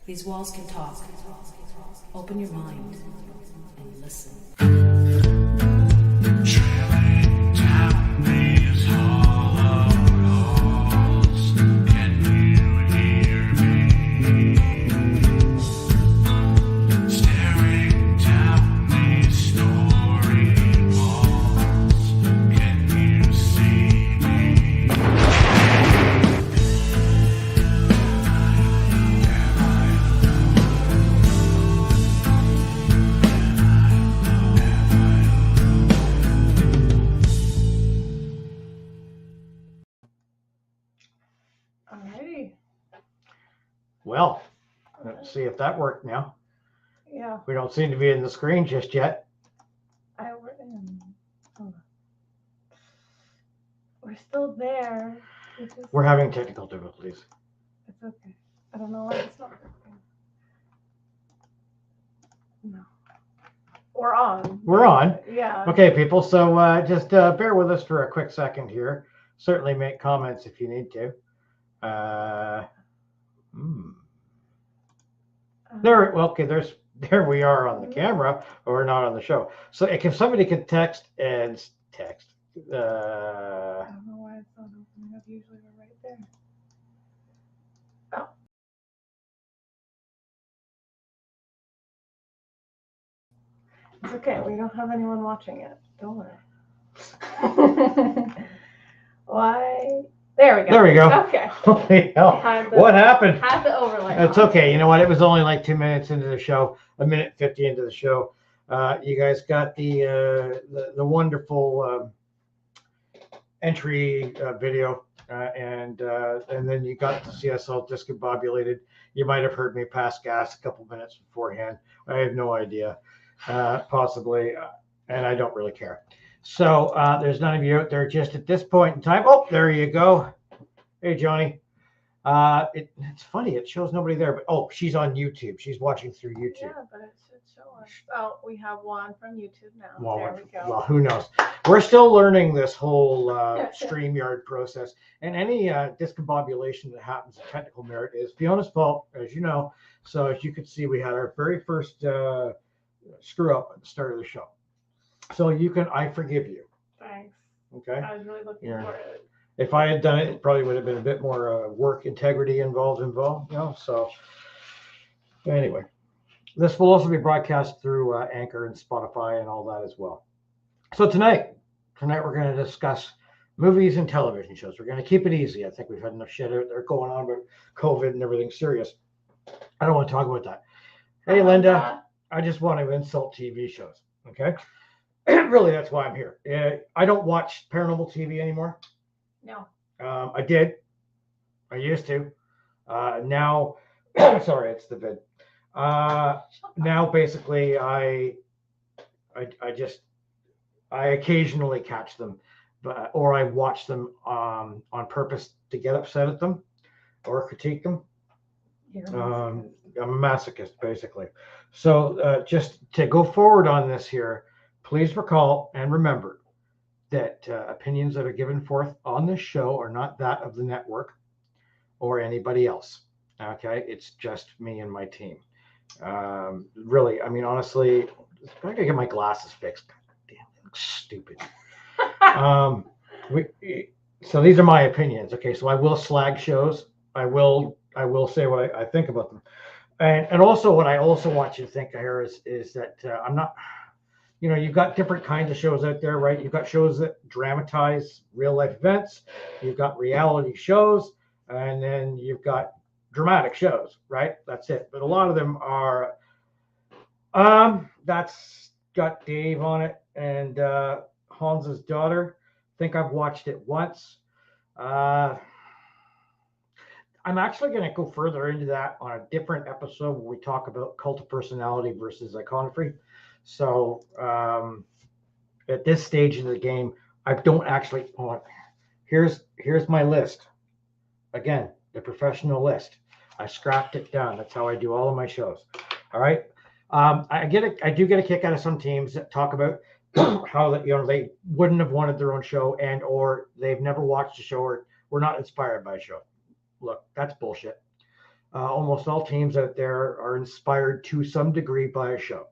These walls can talk. Open your mind and listen. Trailing down these hollowed halls, can you hear me? Staring down these story walls, can you see me? Alrighty. Well, let's see if that worked now. Yeah, We don't seem to be in the screen just yet. we're still there. We're having technical difficulties. It's okay. I don't know why it's not working. No. We're on. We're on. Yeah. Okay, people. So just bear with us for a quick second here. Certainly make comments if you need to. There. Well, okay. There we are on the camera, but we're not on the show. So if somebody could text and text. I don't know why it's not opening up. Usually we're right there. Oh. It's okay. We don't have anyone watching it. Don't worry. Why? There we go. There we go. Okay. Holy hell. What happened? Had the overlay. It's okay. You know what? It was only like 2 minutes into the show, 1:50 into the show. You guys got the wonderful entry video, and then you got to see us all discombobulated. You might have heard me pass gas a couple minutes beforehand. I have no idea, possibly, and I don't really care. So there's none of you out there just at this point in time. Oh, there you go. Hey, Johnny. It's funny. It shows nobody there, but oh, she's on YouTube. She's watching through YouTube. Yeah, but it should show us. Oh, we have one from YouTube now. Well, there we go. Well, who knows? We're still learning this whole StreamYard process, and any discombobulation that happens of technical merit is Fiona's fault, as you know. So as you can see, we had our very first screw up at the start of the show. So I forgive you. Thanks. Okay. I was really looking for it. If I had done it, it probably would have been a bit more work integrity involved, you know. So anyway, this will also be broadcast through Anchor and Spotify and all that as well. So tonight we're going to discuss movies and television shows. We're going to keep it easy. I think we've had enough shit out there going on with COVID and everything serious. I don't want to talk about that. Hey, Linda, I just want to insult TV shows. Okay. Really, that's why I'm here. I don't watch paranormal TV anymore. No. I did. I used to. Now, sorry, it's the vid. Now, basically, I occasionally catch them, or I watch them on purpose to get upset at them or critique them. I'm a masochist, basically. So just to go forward on this here, please recall and remember that opinions that are given forth on this show are not that of the network or anybody else. Okay, it's just me and my team. Really, I mean, honestly, I gotta get my glasses fixed. God damn, they look stupid. So these are my opinions. Okay, so I will slag shows. I will say what I think about them, and also what I also want you to think here is that I'm not. You know, you've got different kinds of shows out there, right? You've got shows that dramatize real life events. You've got reality shows, and then you've got dramatic shows, right? That's it. But a lot of them are, that's got Dave on it and Hans's daughter. I think I've watched it once. I'm actually going to go further into that on a different episode where we talk about cult of personality versus iconography. So at this stage of the game, I don't actually. Here's my list. Again, the professional list. I scrapped it down. That's how I do all of my shows. All right. I do get a kick out of some teams that talk about how that they wouldn't have wanted their own show and or they've never watched a show or were not inspired by a show. Look, that's bullshit. almost all teams out there are inspired to some degree by a show.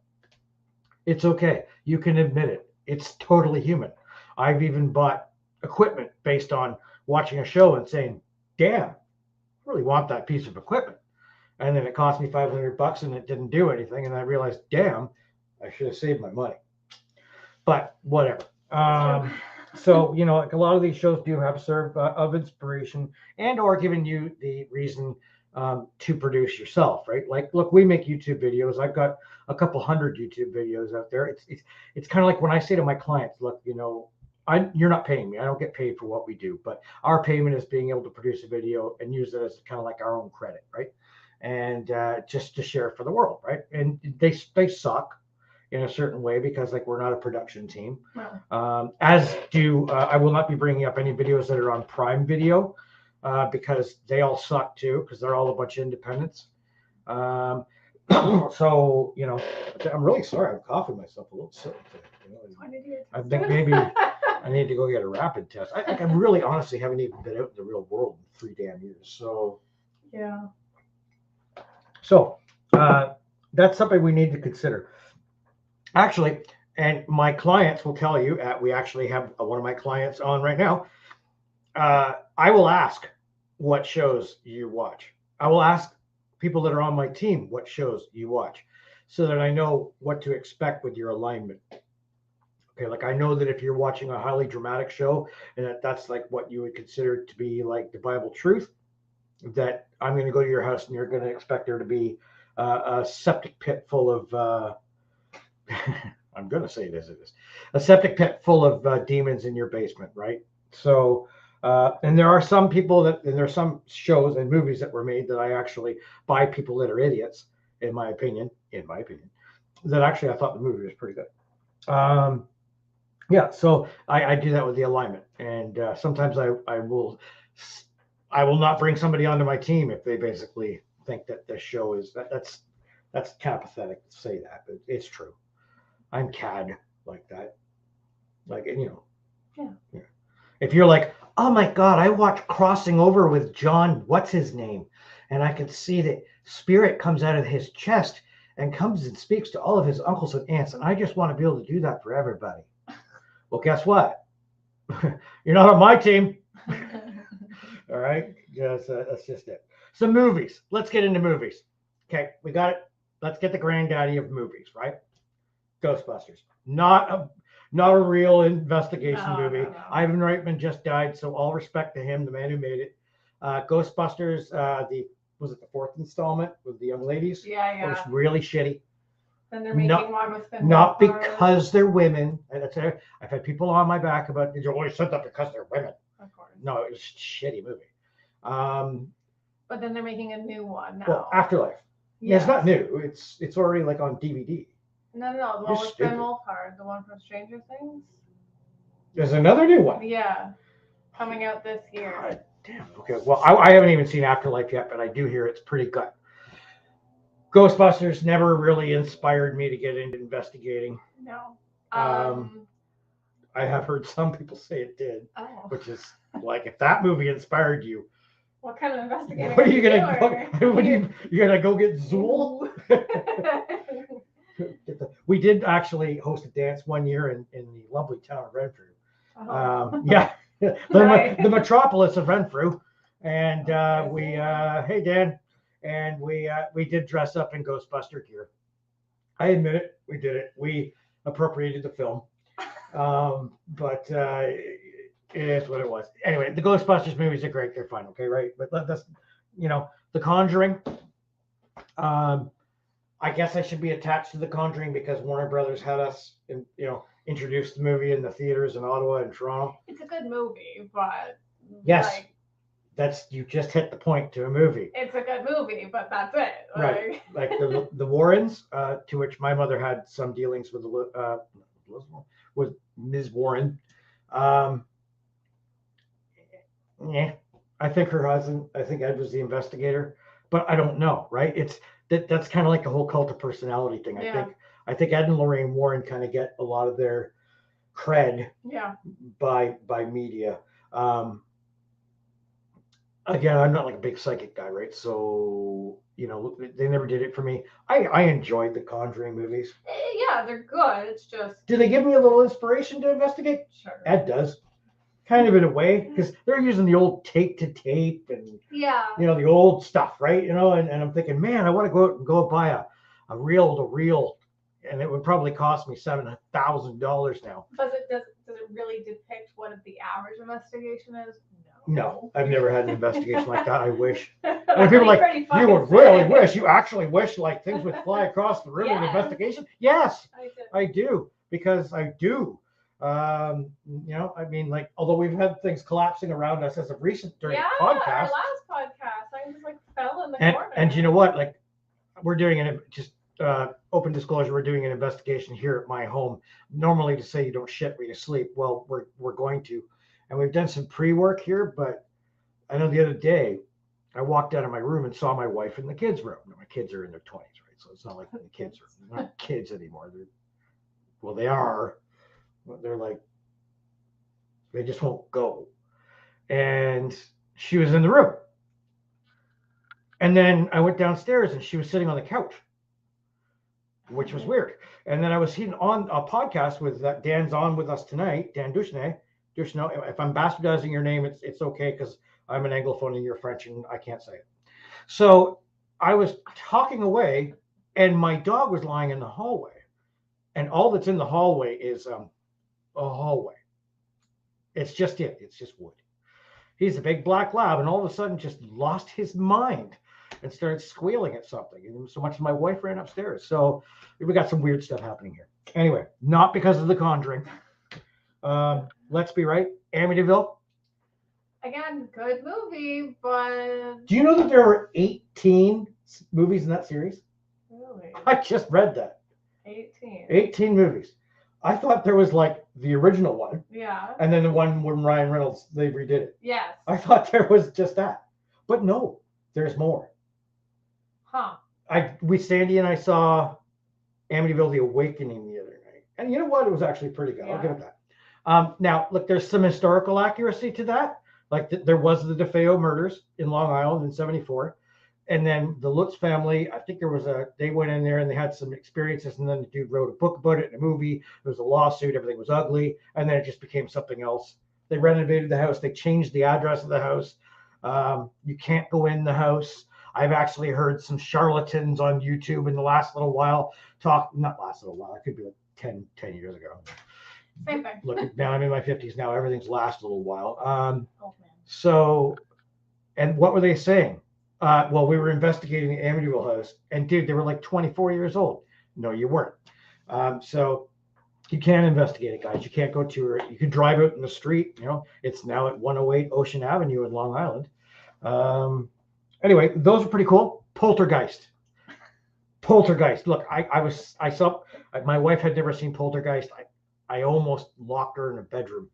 It's okay. You can admit it. It's totally human. I've even bought equipment based on watching a show and saying, damn, I really want that piece of equipment. And then it cost me $500 and it didn't do anything. And I realized, damn, I should have saved my money. But whatever. So, you know, like a lot of these shows do have served of inspiration and or giving you the reason to produce yourself, right? Like, look, we make YouTube videos. I've got a couple hundred YouTube videos out there. It's kind of like when I say to my clients, look, you know, you're not paying me. I don't get paid for what we do, but our payment is being able to produce a video and use it as kind of like our own credit, right? And just to share for the world, right? And they suck in a certain way because like we're not a production team. Wow. As do I will not be bringing up any videos that are on Prime Video because they all suck too because they're all a bunch of independents. So you know, I'm really sorry. I'm coughing myself a little sick. You know, I think maybe I need to go get a rapid test. I really honestly haven't even been out in the real world in 3 damn years. So Yeah. So that's something we need to consider. Actually, and my clients will tell you, we actually have one of my clients on right now. I will ask what shows you watch. I will ask people that are on my team what shows you watch so that I know what to expect with your alignment. Okay, like I know that if you're watching a highly dramatic show and that's like what you would consider to be like the Bible truth, that I'm going to go to your house and you're going to expect there to be a septic pit full of I'm going to say it as it is, a septic pit full of demons in your basement, right? So and there are some people and there are some shows and movies that were made that I actually, by people that are idiots, in my opinion, that actually I thought the movie was pretty good. Yeah, so I do that with the alignment, and sometimes I will not bring somebody onto my team if they basically think that this show is that's kind of pathetic to say that, but it's true. I'm CAD like that. Like, and, you know, yeah. If you're like, oh my God, I watched Crossing Over with John, what's his name? And I can see that spirit comes out of his chest and comes and speaks to all of his uncles and aunts. And I just want to be able to do that for everybody. Well, guess what? You're not on my team. All right. Yes, that's just it. So movies. Let's get into movies. Okay, we got it. Let's get the granddaddy of movies, right? Ghostbusters. Not a real investigation movie. No. Ivan Reitman just died, so all respect to him, the man who made it. Ghostbusters, was it the 4th installment with the young ladies? Yeah. It was really shitty. Then they're making one with Finn. Not because they're women. I've had people on my back about, you always said that because they're women. Of course. No, it was a shitty movie. But then they're making a new one now. Well, Afterlife. Yeah, it's not new. It's already like on DVD. No. The one You're with stupid. Finn Wolfhard, the one from Stranger Things. There's another new one. Yeah, coming out this year. God damn. Okay. Well, I haven't even seen Afterlife yet, but I do hear it's pretty good. Ghostbusters never really inspired me to get into investigating. No. I have heard some people say it did, Oh. which is like, if that movie inspired you, What kind of investigating? what are you gonna doing? go? You're gonna go get Zool? We did actually host a dance one year in the lovely town of Renfrew. Yeah, the metropolis of Renfrew, and hey Dan, and we did dress up in Ghostbuster gear. I admit it, we did it. We appropriated the film, but it is what it was. Anyway, the Ghostbusters movies are great. They're fun. Okay, right? But that's, you know, The Conjuring. I guess I should be attached to The Conjuring because Warner Brothers had us, introduce the movie in the theaters in Ottawa and Toronto. It's a good movie, but yes, you just hit the point to a movie. It's a good movie, but that's it. Right, like the Warrens, to which my mother had some dealings with Ms. Warren. Yeah, I think her husband. I think Ed was the investigator, but I don't know. Right? That's kind of like the whole cult of personality thing. Yeah. I think Ed and Lorraine Warren kind of get a lot of their cred Yeah. by media. again, I'm not like a big psychic guy, right? So, they never did it for me. I enjoyed the Conjuring movies. Yeah, they're good. It's just Do they give me a little inspiration to investigate? sure. Ed does. Kind of in a way, because they're using the old tape to tape and Yeah. the old stuff, right? And I'm thinking, man, I want to go out and go buy a reel to reel, and it would probably cost me $7,000 now. Does it really depict what the average investigation is? No, I've never had an investigation like that. I wish. And And people are like, you would really wish, you actually wish like things would fly across the room in an Yes. investigation? Yes, I did. I do, because I do. I mean, like, although we've had things collapsing around us as of recent during Yeah, the our podcast. last podcast, I just like fell in the And, corner. and you know what? Like, we're doing open disclosure. We're doing an investigation here at my home. Normally, to say you don't shit where you sleep. Well, we're going to, and we've done some pre-work here. But I know the other day, I walked out of my room and saw my wife in the kids' room. My kids are in their 20s, right? So it's not like the kids are not kids anymore. They are. But they're like, they just won't go. And she was in the room. And then I went downstairs and she was sitting on the couch, which was weird. And then I was sitting on a podcast with Dan's on with us tonight, Dan Duchesneau. If I'm bastardizing your name, it's okay, because I'm an Anglophone and you're French and I can't say it. So I was talking away and my dog was lying in the hallway. And all that's in the hallway is a hallway. It's just wood. He's a big black lab, and all of a sudden just lost his mind and started squealing at something. And so much my wife ran upstairs. So we got some weird stuff happening here. Anyway, not because of the Conjuring. Let's be right. Amityville. Again, good movie, but Do you know that there are 18 movies in that series? really, I just read that. 18. 18 movies. I thought there was like the original one, Yeah. and then the one when Ryan Reynolds, they redid it. Yes. I thought there was just that. But no, there's more. Huh. Sandy and I saw Amityville the Awakening the other night. And you know what? It was actually pretty good. I'll Yeah. give it that. Now, look, there's some historical accuracy to that. Like there was the DeFeo murders in Long Island in 1974. And then the Lutz family, I think they went in there and they had some experiences, and then the dude wrote a book about it in a movie. There was a lawsuit, everything was ugly, and then it just became something else. They renovated the house, they changed the address of the house. You can't go in the house. I've actually heard some charlatans on YouTube in the last little while not last little while, it could be like 10 years ago. Same thing. Look, now I'm in my 50s now, everything's last a little while. Oh, man. So, and what were they saying? Well, we were investigating the Amityville house, and dude, they were like 24 years old. No, you weren't. So you can't investigate it, guys. You can't go to it. You can drive out in the street. It's now at 108 Ocean Avenue in Long Island. Anyway, those are pretty cool. Poltergeist. Look, I saw. My wife had never seen Poltergeist. I almost locked her in a bedroom.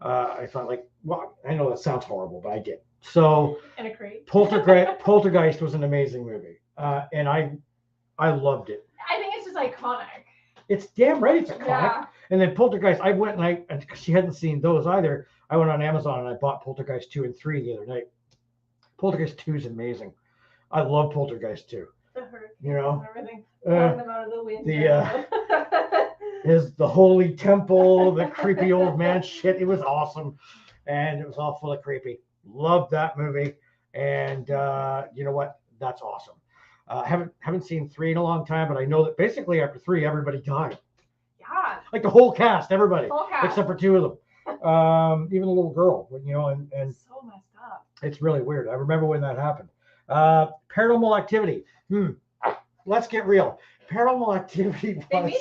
I thought, like, well, I know that sounds horrible, but I did. So In a crate. Poltergeist was an amazing movie, and I loved it. I think it's just iconic. It's damn right, it's iconic. Yeah. And then Poltergeist, I went and she hadn't seen those either. I went on Amazon and I bought Poltergeist 2 and 3 the other night. Poltergeist 2 is amazing. I love Poltergeist 2. The hurricane And everything. Throwing them out of the window. the holy temple, the creepy old man shit. It was awesome, and it was all full of creepy. Loved that movie, and you know what? That's awesome. Haven't seen 3 in a long time, but I know that basically after 3, everybody died. Yeah. Like the whole cast, everybody, Whole cast. except for 2 of them. Even the little girl, and So messed up. it's really weird. I remember when that happened. Paranormal Activity. Let's get real. Paranormal Activity was... They made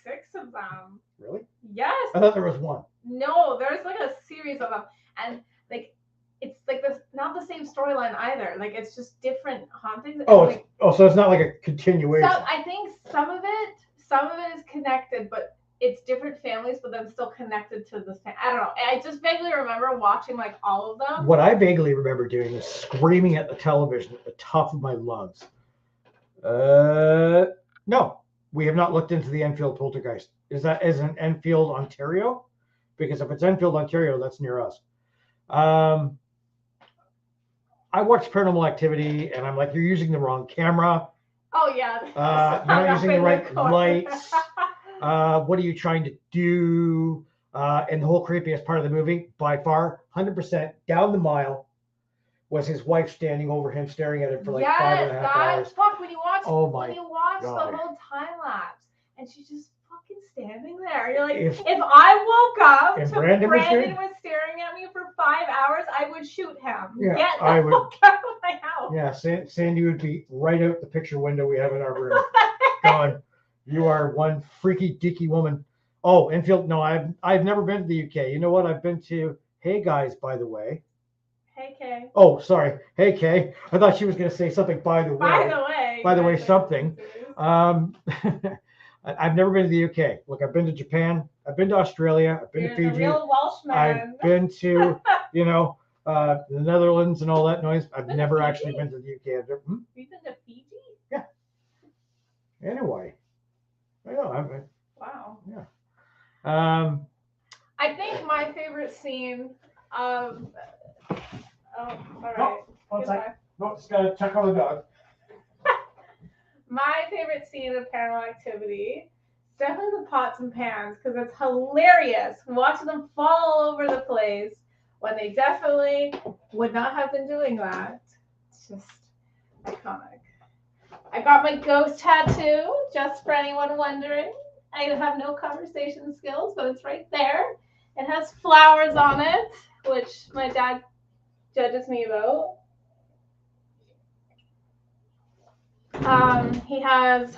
like 6 of them. Really? Yes. I thought there was 1. No, there's like a series of them, and like it's like this, not the same storyline either. Like it's just different hauntings. and, like, So it's not like a continuation. I think some of it is connected, but it's different families, but then still connected to the same. I don't know. I just vaguely remember watching like all of them. What I vaguely remember doing is screaming at the television at the top of my lungs. No, we have not looked into the Enfield Poltergeist. Is in Enfield, Ontario? Because if it's Enfield, Ontario, that's near us. I watched Paranormal Activity, and I'm like, you're using the wrong camera. Oh yeah. You're not using the right lights. What are you trying to do? And the whole creepiest part of the movie, by far, 100% down the mile, was his wife standing over him, staring at him for like 5.5 hours. Fuck, when you watch, Oh my when you watch God. the whole time lapse, and she's just fucking standing there. You're like, If- if I woke up if to Brandon Brandon, was was staring at me for 5 hours, I would shoot him. Yeah, Get the I would- fuck out of my house. Yeah, Sandy would be right out the picture window we have in our room. Going, you are one freaky deaky woman. Oh, Enfield. No, I've never been to the UK. You know what? I've been to. Hey guys, by the way. Hey, Kay. Oh, sorry. Hey Kay. I thought she was going to say something. By the way. By the way. Something. I've never been to the UK. Look, I've been to Japan. I've been to Australia. I've been to You're the Fiji. real Welshman. I've been to, the Netherlands and all that noise. I've Been to never Fiji? actually been to the UK. You've been to Fiji? Anyway, I know. Wow. I I think my favorite scene of. Oh, all right. Oh, one sec. Goodbye. No, just gotta check on the dog. My favorite scene of Paranormal Activity is definitely the pots and pans because it's hilarious watching them fall all over the place when they definitely would not have been doing that. It's just iconic. I got my ghost tattoo, just for anyone wondering. I have no conversation skills, but it's right there. It has flowers on it, which my dad judges me about. He has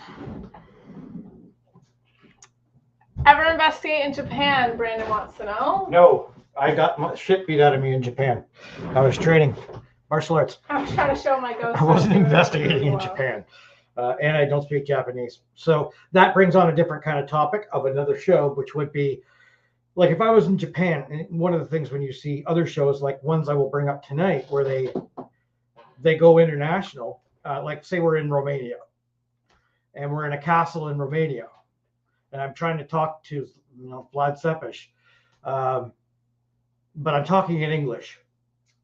ever investigate in Japan, Brandon wants to know. No, I got my shit beat out of me in Japan. I was training martial arts. I was trying to show my ghost I wasn't tattoo. investigating in Wow. Japan. And I don't speak Japanese. So that brings on a different kind of topic of another show, which would be like if I was in Japan, and one of the things when you see other shows like ones I will bring up tonight where they go international, like say we're in Romania and we're in a castle in Romania and I'm trying to talk to Vlad Tepes, but I'm talking in English.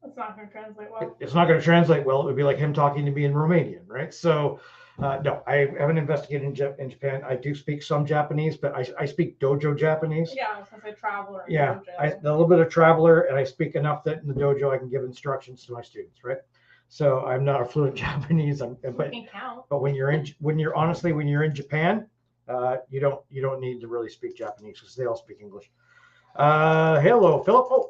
It's not going to translate well. It's not going to translate well. It would be like him talking to me in Romanian, right? So no, I haven't investigated in Japan. I do speak some Japanese, but I speak dojo Japanese. Yeah, I was going to say traveler. Yeah, dojo. a little bit of traveler, and I speak enough that in the dojo I can give instructions to my students, right? So I'm not a fluent Japanese, but Can count. when you're in Japan, you don't need to really speak Japanese because they all speak English. Hello, Philip. Oh.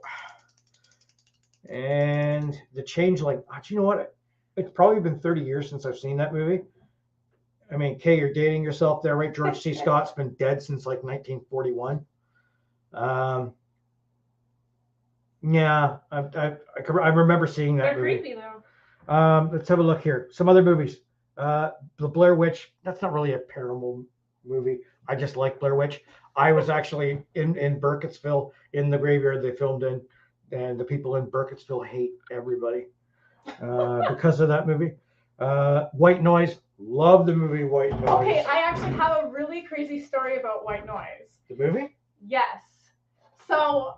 And the Changeling. Do you know what? It's probably been 30 years since I've seen that movie. I mean, Kay, you're dating yourself there, right? George C. Scott's been dead since like 1941. Yeah, I remember seeing that They're movie. creepy though. Let's have a look here. Some other movies. The Blair Witch. That's not really a paranormal movie. I just like Blair Witch. I was actually in Burkittsville in the graveyard they filmed in, and the people in Burkittsville hate everybody because of that movie. White Noise. Love the movie White Noise. Okay, I actually have a really crazy story about White Noise. The movie? Yes. So,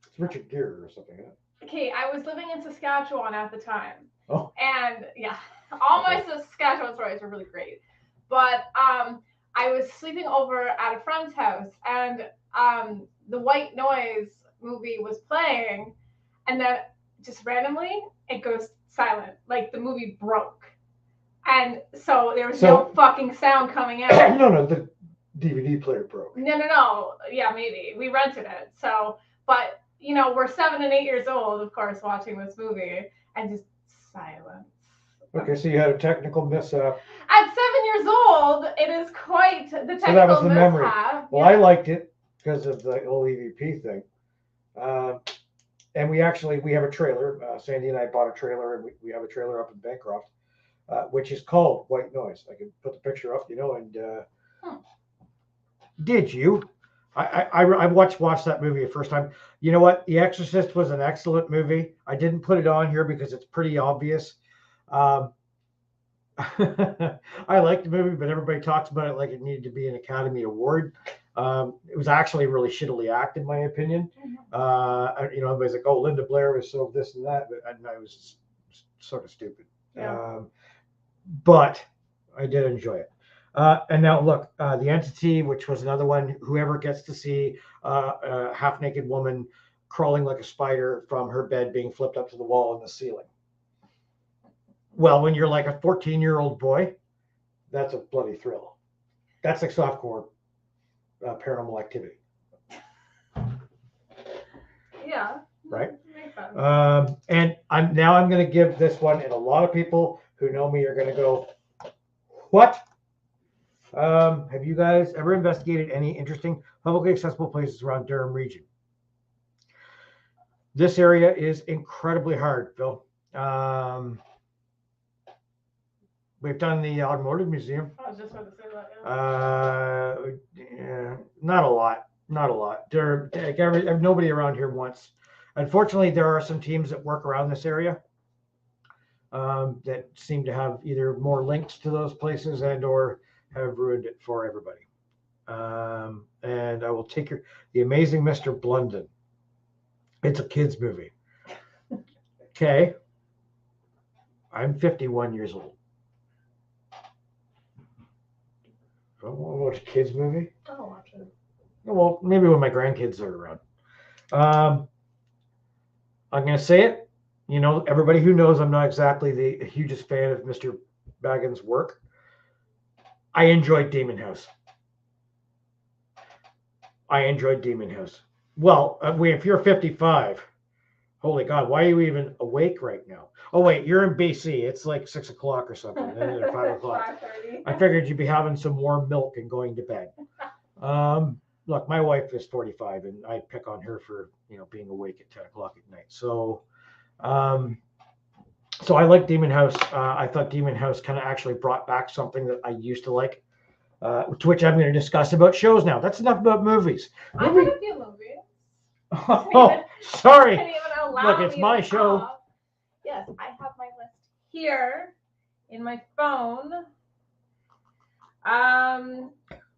It's Richard Gere or something. Huh? okay, I was living in Saskatchewan at the time. Oh. And yeah, all my Saskatchewan stories were really great. But I was sleeping over at a friend's house and the White Noise movie was playing, and then just randomly it goes silent. Like the movie broke. And so there was no fucking sound coming out. No, the DVD player broke. No. Yeah, maybe. We rented it. So, but, we're 7 and 8 years old, of course, watching this movie, and just silence. Okay, so you had a technical mishap. At 7 years old, it is quite the technical So that was the mishap. memory. Well, Yeah. I liked it because of the whole EVP thing. And we have a trailer. Sandy and I bought a trailer, and we have a trailer up in Bancroft, which is called White Noise. I can put the picture up, and did you? I watched that movie the first time. You know what? The Exorcist was an excellent movie. I didn't put it on here because it's pretty obvious. I like the movie, but everybody talks about it like it needed to be an Academy Award. It was actually really shittily acted, in my opinion. Everybody's like, "Oh, Linda Blair was so this and that," but I was sort of stupid. Yeah. But I did enjoy it. And now look, The Entity, which was another one. Whoever gets to see a half-naked woman crawling like a spider from her bed being flipped up to the wall in the ceiling. Well, when you're like a 14-year-old boy, that's a bloody thrill. That's like softcore Paranormal Activity. Yeah. Right. Makes sense. And I'm going to give this one, and a lot of people who know me are going to go, "What?" Have you guys ever investigated any interesting publicly accessible places around Durham region? This area is incredibly hard, Phil. We've done the Automotive Museum. I was just about to say that. Yeah, not a lot. Nobody around here wants. Unfortunately, there are some teams that work around this area that seem to have either more links to those places and/or have ruined it for everybody. And I will take The Amazing Mr. Blunden. It's a kid's movie. Okay. I'm 51 years old. I don't want to watch a kid's movie. I'll watch it. Well, maybe when my grandkids are around. I'm going to say it. Everybody who knows I'm not exactly the hugest fan of Mr. Baggins' work. I enjoyed Demon House. Well, if you're 55, holy God, why are you even awake right now? Oh, wait, you're in BC. It's like 6 o'clock or something, or 5 o'clock. 5:30. I figured you'd be having some warm milk and going to bed. Look, my wife is 45, and I pick on her for being awake at 10 o'clock at night. So I like Demon House. I thought Demon House kind of actually brought back something that I used to like, to which I'm going to discuss about shows now. That's enough about movies. I have a few movies. Oh, sorry. Can't even allow Look, it's me my to show. talk. Yes, I have my list here in my phone.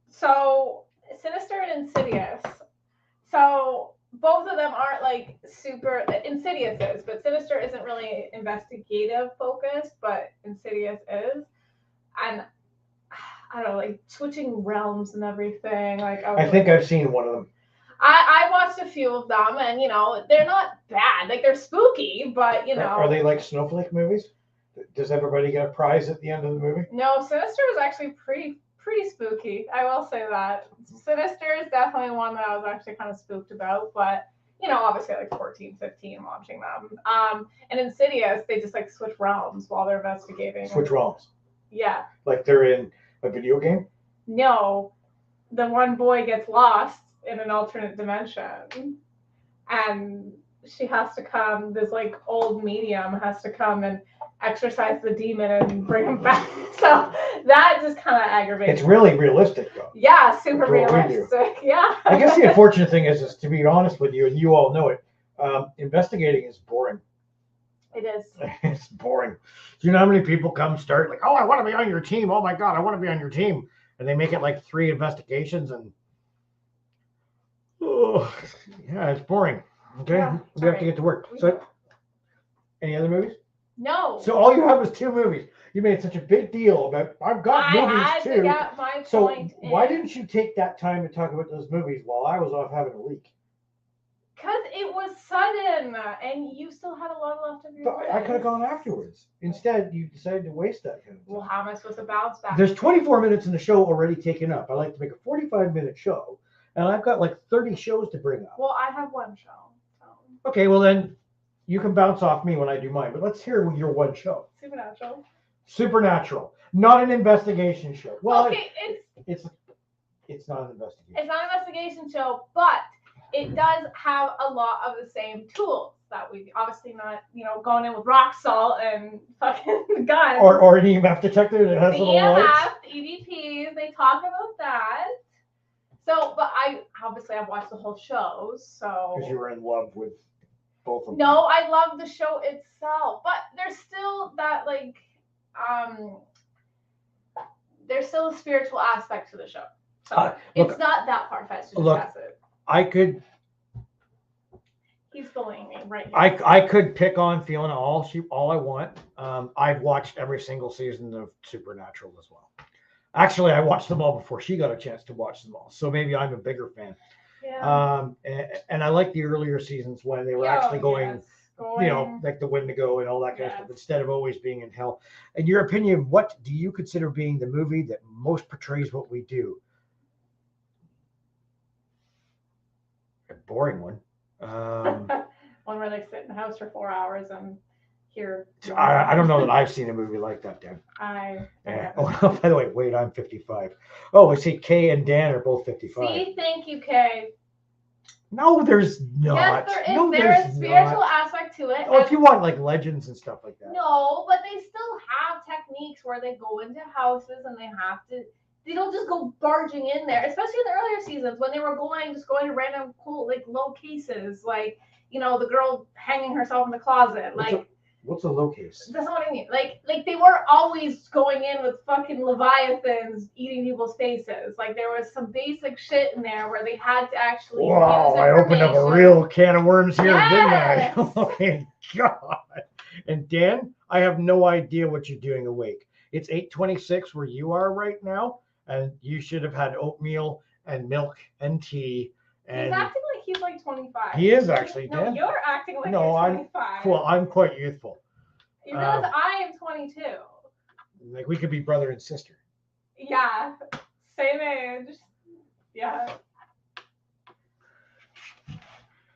So Sinister and Insidious. So both of them aren't like super. Insidious is, but Sinister isn't really investigative focused, but Insidious is. And I don't know, like switching realms and everything. Like I think I've seen one of them. I watched a few of them, and they're not bad. Like they're spooky, but Are they like snowflake movies? Does everybody get a prize at the end of the movie? No, Sinister was actually pretty spooky. I will say that. Sinister is definitely one that I was actually kind of spooked about, but obviously like 14, 15 watching them. And Insidious, they just like switch realms while they're investigating. Switch realms. Yeah. Like they're in a video game? No. The one boy gets lost in an alternate dimension, and she has to come, this like old medium has to come and exorcise the demon and bring him back. So that just kind of aggravates. It's really realistic though. Yeah, super That's what we realistic. Yeah. I guess the unfortunate thing is to be honest with you, and you all know it, investigating is boring. It is. It's boring. Do you know how many people start like, "Oh, I want to be on your team. Oh my God, I want to be on your team." And they make it like 3 investigations and yeah, it's boring. Okay. Yeah, we have to get to work. So any other movies? No. So all you have is 2 movies. You made such a big deal about I've got movies I had too. to get my So point why in. didn't you take that time to talk about those movies while I was off having a leak? Because it was sudden, and you still had a lot left of your But I could have gone afterwards. Instead, you decided to waste that kind of time. Well, how am I supposed to bounce back? There's 24 minutes in the show already taken up. I like to make a 45-minute show, and I've got like 30 shows to bring up. Well, I have one show. So. Okay, well then you can bounce off me when I do mine, but let's hear your one show. Supernatural, not an investigation show. Well, okay, it's not an investigation. It's not an investigation show, but it does have a lot of the same tools that we obviously not, going in with rock salt and fucking guns. Or an EMF detector that has the little EMF, lights. EVPs, they talk about that. So, but I've watched the whole show, so. Because you were in love with both of them. No, I love the show itself, but there's still that there's still a spiritual aspect to the show. So look, it's not that far fetched to look, discuss it. I could He's bullying me right here. I could pick on Fiona all I want. I've watched every single season of Supernatural as well. Actually, I watched them all before she got a chance to watch them all. So maybe I'm a bigger fan. Yeah. And I like the earlier seasons when they were actually going, yes, like the Wendigo and all that kind of Yes. stuff, instead of always being in hell. In your opinion, what do you consider being the movie that most portrays what we do? A boring one. one where they sit in the house for 4 hours and hear. I don't know that I've seen a movie like that, Dan. Yeah. Oh, by the way, wait, I'm 55. Oh, I see Kay and Dan are both 55. See, thank you, Kay. No, there's not. Yes, there is. No, There there's is spiritual not. aspect to it. Oh, if you want like legends and stuff like that. No, but they still have techniques where they go into houses and they have to. They don't just go barging in there, especially in the earlier seasons when they were going to random cool low cases, like the girl hanging herself in the closet. What's a low case? That's not what I mean. Like they weren't always going in with fucking leviathans eating people's faces. Like there was some basic shit in there where they had to actually. Wow, use I opened up a information. real can of worms here, Yes! didn't I? Oh my God. And Dan, I have no idea what you're doing awake. It's 8:26 where you are right now, and you should have had oatmeal and milk and tea. And He's acting like he's like 25. he is actually, No, Dan. you're acting like No, you're I'm 25. Well, I'm quite youthful. You realize I am 22. Like we could be brother and sister. Yeah, same age. Yeah.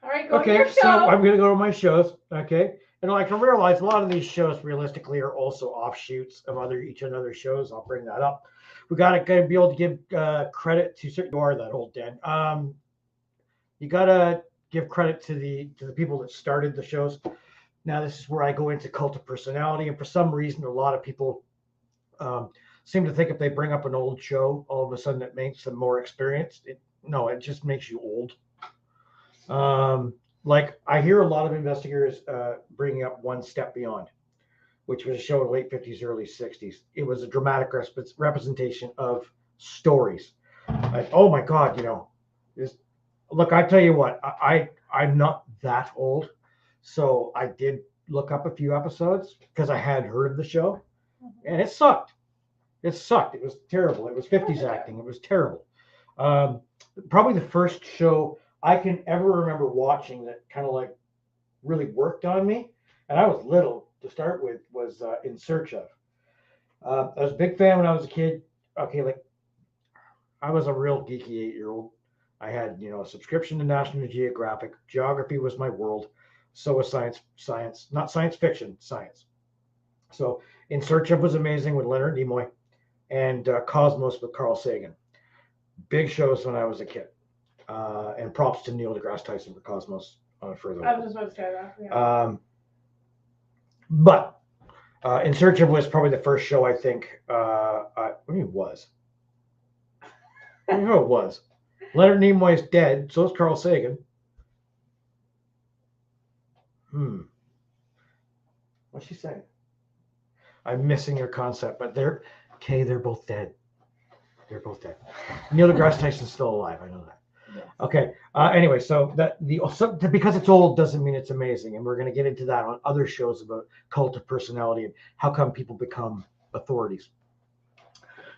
All right, go to Okay, your show. so I'm gonna go to my shows. Okay, and I can realize a lot of these shows realistically are also offshoots of each other's shows. I'll bring that up. We gotta be able to give credit to certain. You are that old, Dan. You gotta give credit to the people that started the shows. Now this is where I go into cult of personality, and for some reason, a lot of people seem to think if they bring up an old show, all of a sudden it makes them more experienced. No, it just makes you old. Like I hear a lot of investigators bringing up One Step Beyond, which was a show in the late 50s, early 60s. It was a dramatic representation of stories. Like, oh my God, look, I tell you what, I'm not that old. So I did look up a few episodes because I had heard of the show, and it sucked. It sucked. It was terrible. It was 50s acting. It was terrible. Probably the first show I can ever remember watching that kind of like really worked on me, and I was little to start with, was In Search Of. I was a big fan when I was a kid. Okay, like I was a real geeky 8-year-old. I had, a subscription to National Geographic. Geography was my world. So was science, not science fiction, science. So In Search Of was amazing with Leonard Nimoy, and Cosmos with Carl Sagan. Big shows when I was a kid. And props to Neil deGrasse Tyson for Cosmos on a further I level. was just about to say that. Yeah. But In Search Of was probably the first show I think. What do you mean was? I know it was. Leonard Nimoy is dead. So is Carl Sagan. What's she saying? I'm missing your concept, but they're both dead. They're both dead. Neil deGrasse Tyson's still alive. I know that. Yes. Okay. Anyway, so because it's old doesn't mean it's amazing, and we're going to get into that on other shows about cult of personality and how come people become authorities.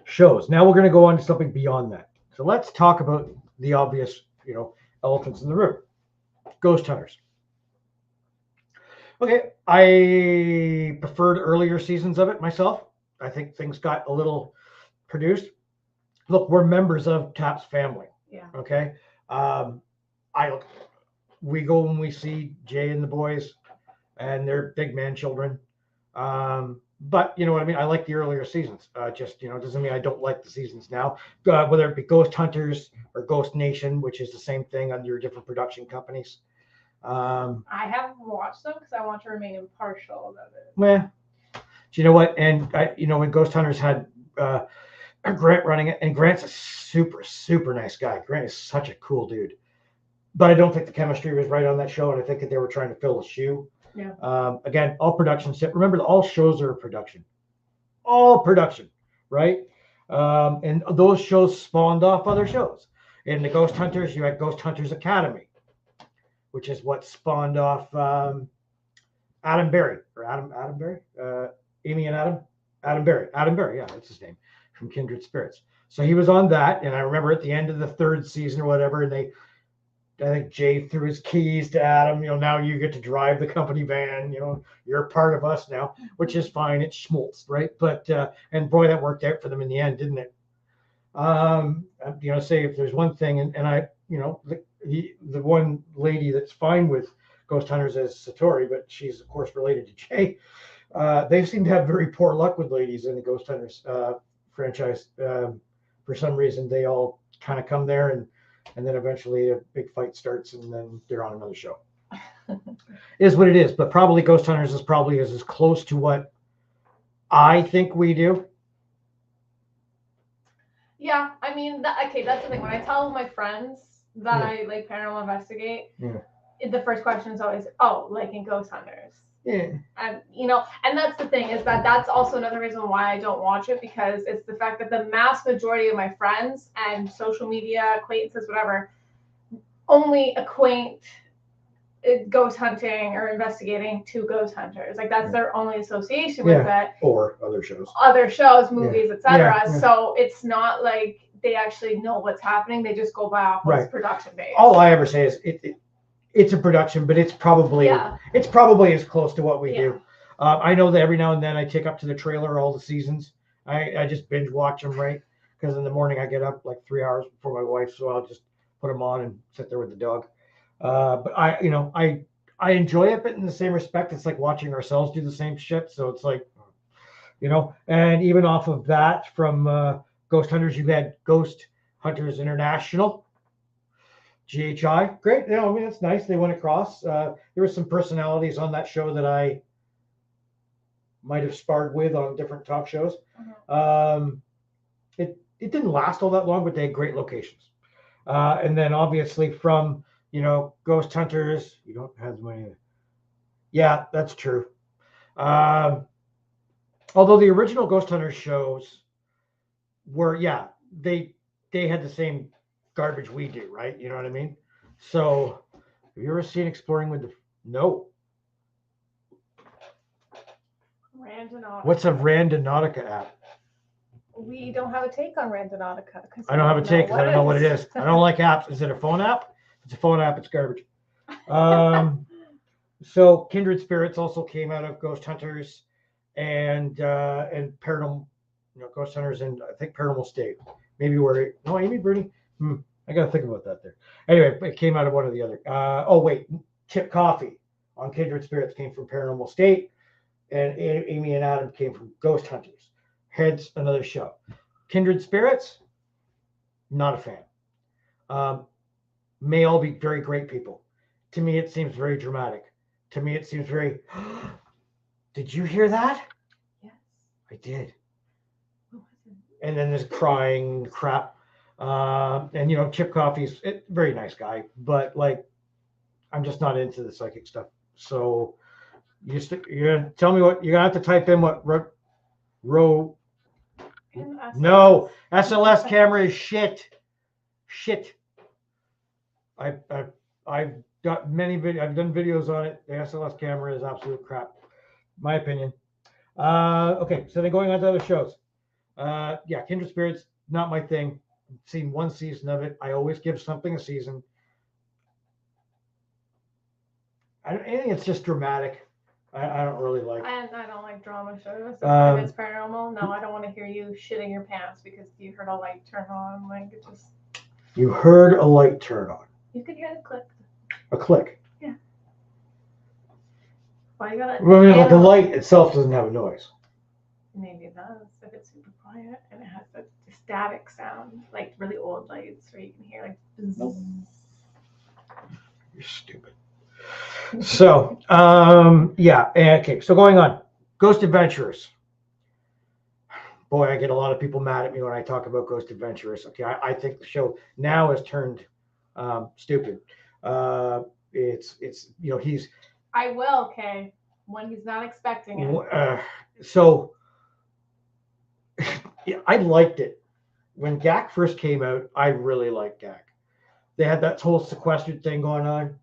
Shows. Now we're going to go on to something beyond that. So let's talk about the obvious, elephants in the room. Ghost hunters. Okay, I preferred earlier seasons of it myself. I think things got a little produced. Look, we're members of Chaps family. Yeah. Okay. We go when we see Jay and the boys and their big man children. But you know what I mean? I like the earlier seasons. Doesn't mean I don't like the seasons now. Whether it be Ghost Hunters or Ghost Nation, which is the same thing under different production companies. I haven't watched them because I want to remain impartial about it. Well, do you know what? And when Ghost Hunters had Grant running it, and Grant's a super, super nice guy. Grant is such a cool dude. But I don't think the chemistry was right on that show, and I think that they were trying to fill a shoe. Yeah. Again, all production. Remember, all shows are production. All production, right? And those shows spawned off other shows. In the Ghost Hunters, you had Ghost Hunters Academy, which is what spawned off Adam Berry, or Adam Berry, Amy and Adam Berry, yeah, that's his name, from Kindred Spirits. So he was on that, and I remember at the end of the 3rd season or whatever, and I think Jay threw his keys to Adam. Now you get to drive the company van. You're a part of us now, which is fine. It's schmaltz, right? But and boy, that worked out for them in the end, didn't it? Say if there's one thing, and I, the one lady that's fine with Ghost Hunters is Satori, but she's of course related to Jay. They seem to have very poor luck with ladies in the Ghost Hunters franchise. For some reason, they all kind of come there, and then eventually a big fight starts, and then they're on another show. Is what it is. But probably Ghost Hunters is probably as close to what I think we do. Yeah, I mean, okay, that's the thing. When I tell my friends that I like paranormal investigate, the first question is always, oh, like in Ghost Hunters. Yeah. And and that's the thing, is that's also another reason why I don't watch it, because it's the fact that the mass majority of my friends and social media acquaintances, whatever, only acquaint ghost hunting or investigating to Ghost Hunters. Like that's their only association with it. Or other shows, movies, etc. So it's not like they actually know what's happening. They just go by off what's production based. All I ever say is it's a production, but it's probably as close to what we do. I know that every now and then I take up to the trailer all the seasons. I just binge watch them, right? Because in the morning I get up like 3 hours before my wife, so I'll just put them on and sit there with the dog. But I enjoy it, but in the same respect, it's like watching ourselves do the same shit. So it's like, and even off of that, from Ghost Hunters, you've had Ghost Hunters International, GHI. Great. It's nice. They went across. There were some personalities on that show that I might have sparred with on different talk shows. It didn't last all that long, but they had great locations. And then obviously from, Ghost Hunters, you don't have the money. Yeah, that's true. Although the original Ghost Hunters shows were, they had the same garbage we do, right? You know what I mean? So have you ever seen Exploring with the... No. Randonautica. What's a Randonautica app? We don't have a take on Randonautica. I don't have a take because I don't know what it is. I don't like apps. Is it a phone app? If it's a phone app, it's garbage. So Kindred Spirits also came out of Ghost Hunters and Paranormal, Ghost Hunters, and I think Paranormal State. Maybe Amy Bruni. I got to think about that there. Anyway, it came out of one or the other. Chip Coffee on Kindred Spirits came from Paranormal State, and Amy and Adam came from Ghost Hunters. Hence another show. Kindred Spirits, not a fan. May all be very great people. To me, it seems very dramatic. To me, it seems very... Did you hear that? Yes. I did. And then there's crying crap. And, Chip Coffee's a very nice guy, but, I'm just not into the psychic stuff. So you're going to tell me what... You're going to have to type in what... No, SLS camera is shit. I've got many videos. I've done videos on it. The SLS camera is absolute crap, my opinion. Okay, so then going on to other shows. Kindred Spirits, not my thing. I've seen one season of it. I always give something a season. I think it's just dramatic. I don't really like. I don't like drama shows. If it's paranormal, no, I don't want to hear you shitting your pants because you heard a light turn on. Like it just. You heard a light turn on. You could hear the click. A click. Yeah. Why you gotta? Well, the light itself doesn't have a noise. Maybe it does if it's super quiet and it has the static sound, like really old lights where you can hear like. Nope. You're stupid. So, okay. So going on, Ghost Adventurers. Boy, I get a lot of people mad at me when I talk about Ghost Adventurers. Okay, I think the show now has turned stupid. It's he's. I will, okay, when he's not expecting it. So, I liked it when GAC first came out, I really liked GAC. They had that whole sequestered thing going on.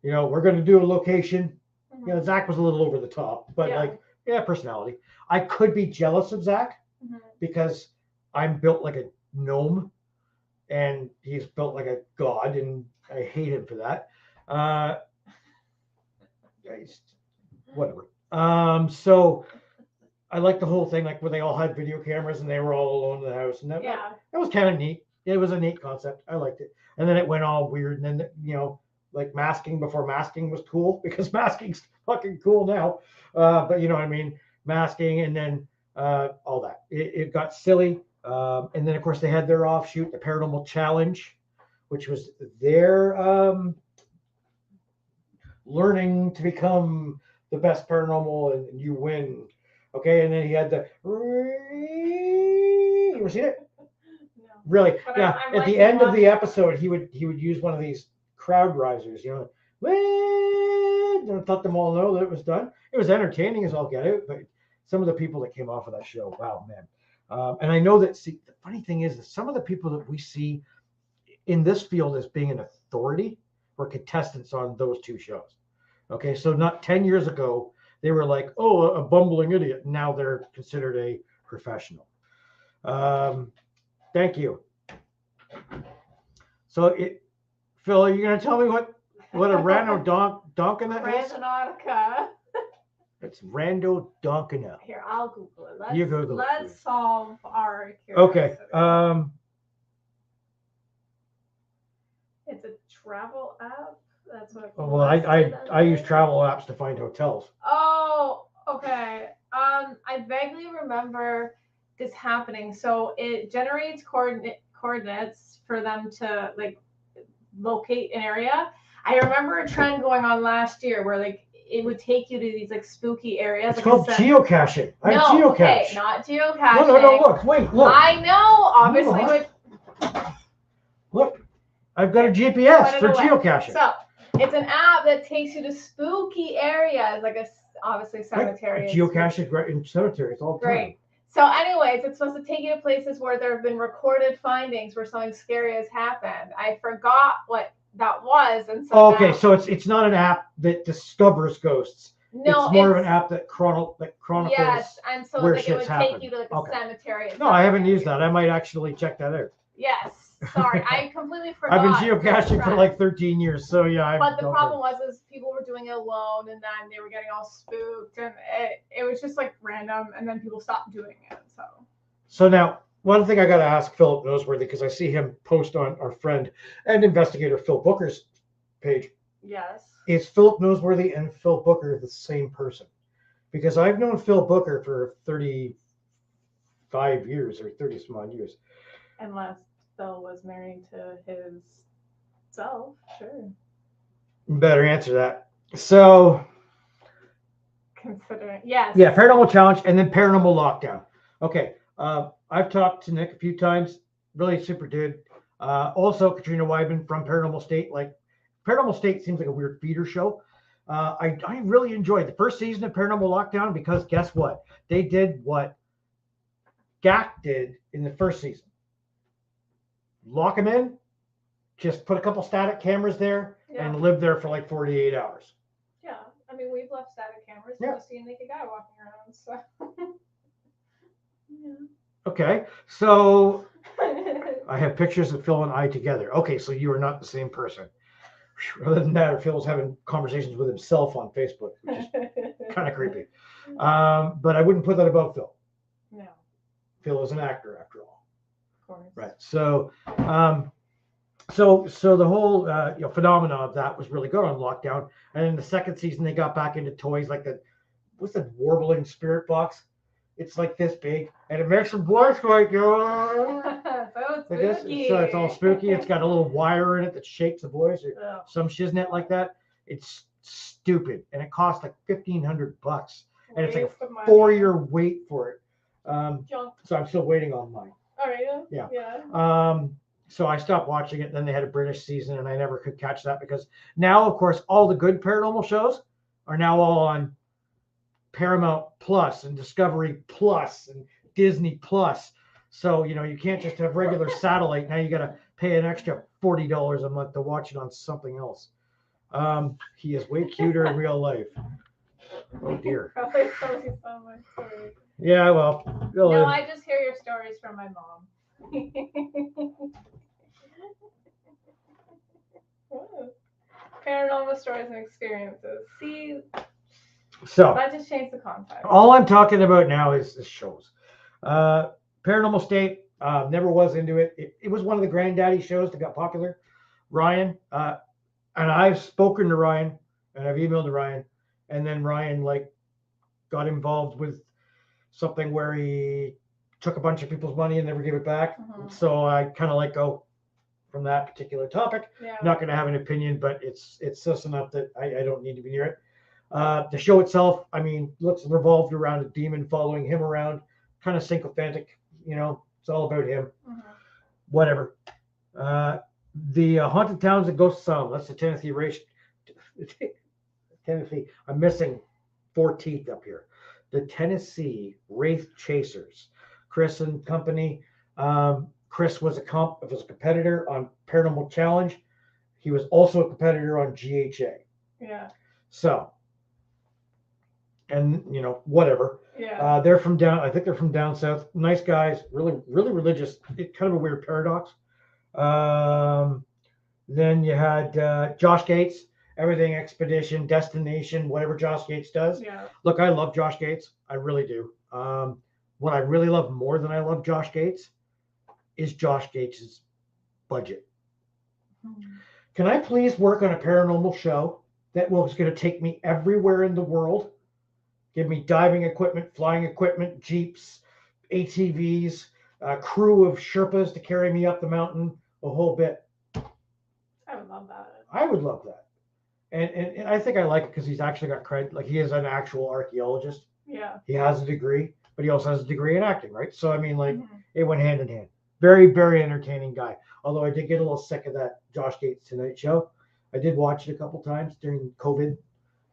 You know, we're going to do a location. Mhm. You know, Zach was a little over the top, but Yeah. like, yeah, personality. I could be jealous of Zach Mhm. because I'm built like a gnome and he's built like a god, and I hate him for that. Whatever. So I like the whole thing, like where they all had video cameras and they were all alone in the house, and that was kind of neat. It was a neat concept. I liked it. And then it went all weird, and then like masking before masking was cool because masking's fucking cool now. But you know what I mean, masking, and then all that. It got silly. And then of course they had their offshoot, the Paranormal Challenge, which was their learning to become the best paranormal, and you win. Okay, and then he had the. You ever seen it? No. Really? But Yeah. I'm At the liking end of the watching it. episode, he would use one of these crowd risers, and let them all know that it was done. It was entertaining as all get out, but some of the people that came off of that show, wow, man. And I know that. See, the funny thing is that some of the people that we see in this field as being an authority were contestants on those two shows. Okay, so not 10 years ago, they were like, oh, a bumbling idiot. Now they're considered a professional. Thank you. So, Phil, are you going to tell me what a rando donkin that is? Randonautica. It's rando donkina. Here, I'll Google it. You Google it, Let's please. solve our Okay. curiosity. It's a travel app. That's what. Well, I use travel apps to find hotels. Oh, okay. I vaguely remember this happening. So it generates coordinates for them to like locate an area. I remember a trend going on last year where like it would take you to these like spooky areas. It's like called geocaching. I No, geocache. okay, not geocaching. No, look, wait, look. I know, obviously. Hold With, Look, I've got a GPS Put it for away. geocaching. So it's an app that takes you to spooky areas, like obviously cemeteries. Geocaching right in cemeteries all the time. Great. So, anyways, it's supposed to take you to places where there have been recorded findings where something scary has happened. I forgot what that was, and so Okay, now, so it's not an app that discovers ghosts. no, it's more of an app that chronicles. Yes, and so where like it would shit's take happened. you to like a Okay. cemetery. No, I haven't used that. I might actually check that out. Yes, sorry, I completely forgot. I've been geocaching for like 13 years, so yeah. But the problem was people were doing it alone, and then they were getting all spooked, and it was just like random, and then people stopped doing it. So now, one thing I got to ask Philip Noseworthy, because I see him post on our friend and investigator Phil Booker's page. Yes. Is Philip Noseworthy and Phil Booker the same person? Because I've known Phil Booker for 35 years or 30 some odd years. Unless Phil was married to his self, sure. Better answer that. So, Considering, yes. yeah, Paranormal Challenge and then Paranormal Lockdown. Okay, I've talked to Nick a few times. Really super dude. Also, Katrina Wyman from Paranormal State. Like, Paranormal State seems like a weird feeder show. I really enjoyed the first season of Paranormal Lockdown because guess what? They did what GAC did in the first season. Lock them in, just put a couple static cameras there, and live there for like 48 hours. Yeah, I mean, we've left static cameras. Yeah. You see a naked guy walking around, so. Okay, so I have pictures of Phil and I together. Okay, so you are not the same person. Other than that, Phil was having conversations with himself on Facebook, which is kind of creepy. But I wouldn't put that above Phil. No. Phil is an actor, after all. Of course. Right. So, so the whole phenomena of that was really good on Lockdown. And in the second season, they got back into toys like what's the warbling spirit box? It's like this big, and it makes some voice like So spooky. So it's all spooky. It's got a little wire in it that shakes the voice, or some shiznet like that. It's stupid, and it costs like $1,500, and it's like a 4-year wait for it. So I'm still waiting on mine. All right. Yeah. Yeah. So I stopped watching it. Then they had a British season, and I never could catch that because now, of course, all the good paranormal shows are now all on Paramount Plus and Discovery Plus and Disney Plus. So, you can't just have regular satellite. Now you got to pay an extra $40 a month to watch it on something else. He is way cuter in real life. Oh dear. Probably tells you so much stories. Yeah, well, No, I just hear your stories from my mom. Paranormal stories and experiences. See, so that just changed the context. all I'm talking about now is shows. Paranormal State, never was into it. It was one of the granddaddy shows that got popular. Ryan, and I've spoken to Ryan, and I've emailed to Ryan, and then Ryan got involved with something where he took a bunch of people's money and never gave it back. Mhm. So I kind of let go from that particular topic. Yeah. Not going to have an opinion, but it's sus enough that I don't need to be near it. The show itself, looks revolved around a demon following him around, kind of sycophantic. It's all about him. Mhm. Whatever. The Haunted Towns and Ghost Asylum. That's the Tennessee race. Tennessee. I'm missing 4 teeth up here. The Tennessee Wraith Chasers. Chris and company. Chris was a competitor on Paranormal Challenge. He was also a competitor on GHA. Yeah. So, and whatever. Yeah. They're from down. I think they're from down south. Nice guys. Really, really religious. It's kind of a weird paradox. Then you had Josh Gates. Everything Expedition, Destination, whatever Josh Gates does. Yeah. Look, I love Josh Gates. I really do. What I really love more than I love Josh Gates is Josh Gates' budget. Can I please work on a paranormal show that was going to take me everywhere in the world? Give me diving equipment, flying equipment, Jeeps, ATVs, a crew of Sherpas to carry me up the mountain, a whole bit. I would love that. I would love that. And I think I like it because he's actually got credit. Like, he is an actual archaeologist. Yeah. He has a degree, but he also has a degree in acting, right? So, Mhm. it went hand in hand. Very, very entertaining guy. Although I did get a little sick of that Josh Gates Tonight Show. I did watch it a couple times during COVID,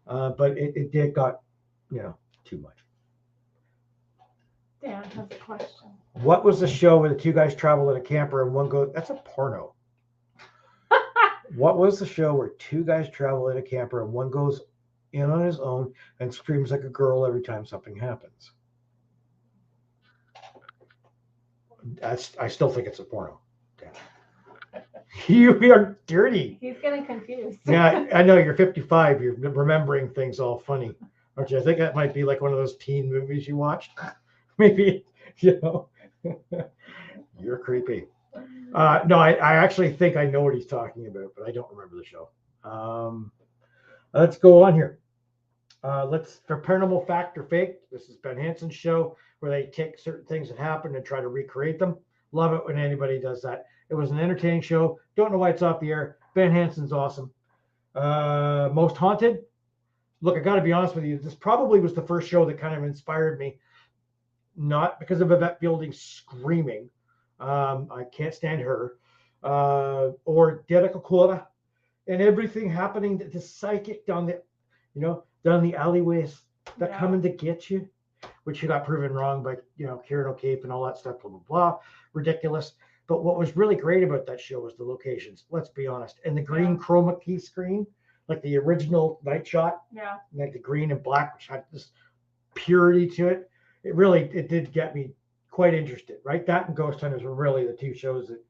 but it did got, too much. Dan has a question. What was the show where the 2 guys travel in a camper and one goes? That's a porno. What was the show where 2 guys travel in a camper and one goes in on his own and screams like a girl every time something happens? I still think it's a porno. You are dirty. He's getting confused. Yeah, I know you're 55. You're remembering things all funny, aren't you? I think that might be like one of those teen movies you watched. Maybe, you're creepy. No, I actually think I know what he's talking about, but I don't remember the show. Let's go on here. For Paranormal Fact or Fake, this is Ben Hansen's show where they take certain things that happen and try to recreate them. Love it when anybody does that. It was an entertaining show. Don't know why it's off the air. Ben Hansen's awesome. Most Haunted. Look, I got to be honest with you. This probably was the first show that kind of inspired me. Not because of Yvette Fielding screaming. I can't stand her. Or Derek Okora. And everything happening, the psychic down the alleyways that coming to get you, which got proven wrong by, Kieran O'Keefe and all that stuff, blah, blah, blah. Ridiculous. But what was really great about that show was the locations, let's be honest. And the green chroma key screen, like the original Night Shot, like the green and black, which had this purity to it. It did get me quite interested, right? That and Ghost Hunters were really the 2 shows that,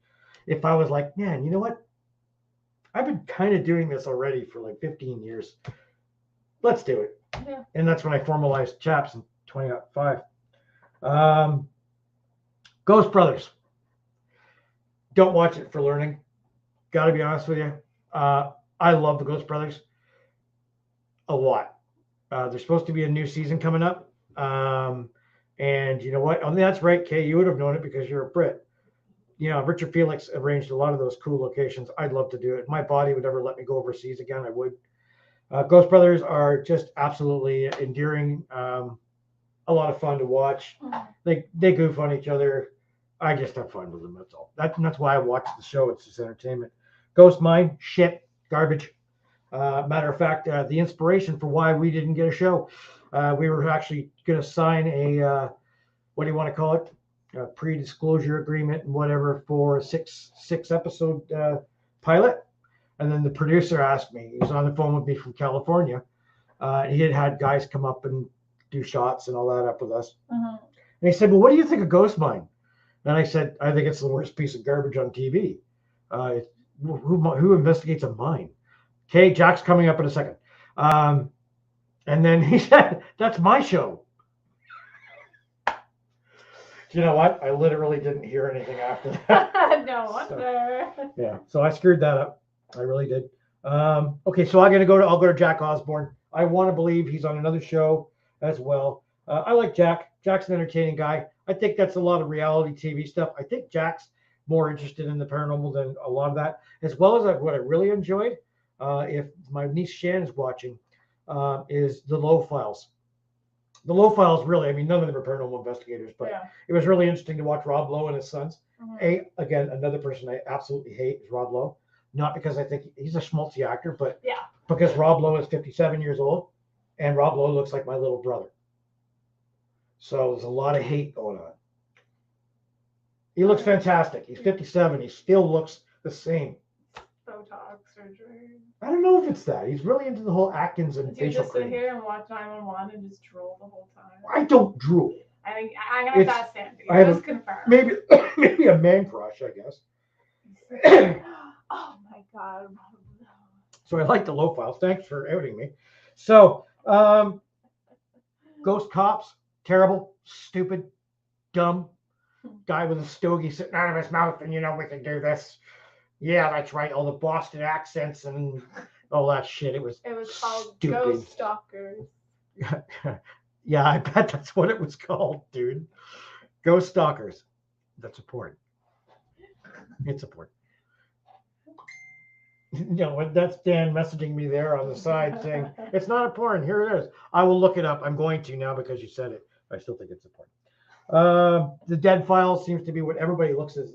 if I was like, man, you know what? I've been kind of doing this already for like 15 years. Let's do it. Yeah. And that's when I formalized Chaps in 2005. Ghost Brothers. Don't watch it for learning. Got to be honest with you. I love the Ghost Brothers a lot. There's supposed to be a new season coming up. And you know what? That's right, Kay. You would have known it because you're a Brit. Richard Felix arranged a lot of those cool locations. I'd love to do it. If my body would ever let me go overseas again, I would. Ghost Brothers are just absolutely endearing. A lot of fun to watch. They goof on each other. I just have fun with them. That's all. That's why I watch the show. It's just entertainment. Ghost Mine, shit, garbage. Matter of fact, the inspiration for why we didn't get a show, we were actually going to sign a, what do you want to call it? pre-disclosure agreement and whatever for a six episode pilot. And then the producer asked me, he was on the phone with me from California. He had guys come up and do shots and all that up with us. Mhm. And he said, well, what do you think of Ghost Mine? And I said, I think it's the worst piece of garbage on TV. Who investigates a mine? Okay, Jack's coming up in a second. And then he said, that's my show. You know what? I literally didn't hear anything after that. No wonder. Yeah, so I screwed that up. I really did. Okay, so I'll go to Jack Osborne. I want to believe he's on another show as well. I like Jack. Jack's an entertaining guy. I think that's a lot of reality TV stuff. I think Jack's more interested in the paranormal than a lot of that, as well as what I really enjoyed. If my niece Shannon's watching, is the Low Files. The Low Files, really, I mean, none of them are paranormal investigators, but Yeah. it was really interesting to watch Rob Lowe and his sons. Mhm. Again, another person I absolutely hate is Rob Lowe. Not because I think he's a schmaltzy actor, but Yeah. because Rob Lowe is 57 years old, and Rob Lowe looks like my little brother. So there's a lot of hate going on. He looks fantastic. He's 57. He still looks the same. Botox surgery. I don't know if it's that. He's really into the whole Atkins and Did you facial just sit cream. here and watch 911 and just drool the whole time? I don't drool. I think I'm gonna It's- ask Sandy. I have Just a- confirm. Maybe a man crush, I guess. Oh my god. So I like the Low Files. Thanks for outing me. So, Ghost Cops, terrible, stupid, dumb. Guy with a stogie sitting out of his mouth, and we can do this. Yeah, that's right. All the Boston accents and all that shit. It was called stupid. Ghost Stalkers. Yeah, I bet that's what it was called, dude. Ghost Stalkers. That's a porn. It's a porn. No, that's Dan messaging me there on the side saying it's not a porn. Here it is. I will look it up. I'm going to now because you said it. I still think it's a porn. The Dead Files seems to be what everybody looks as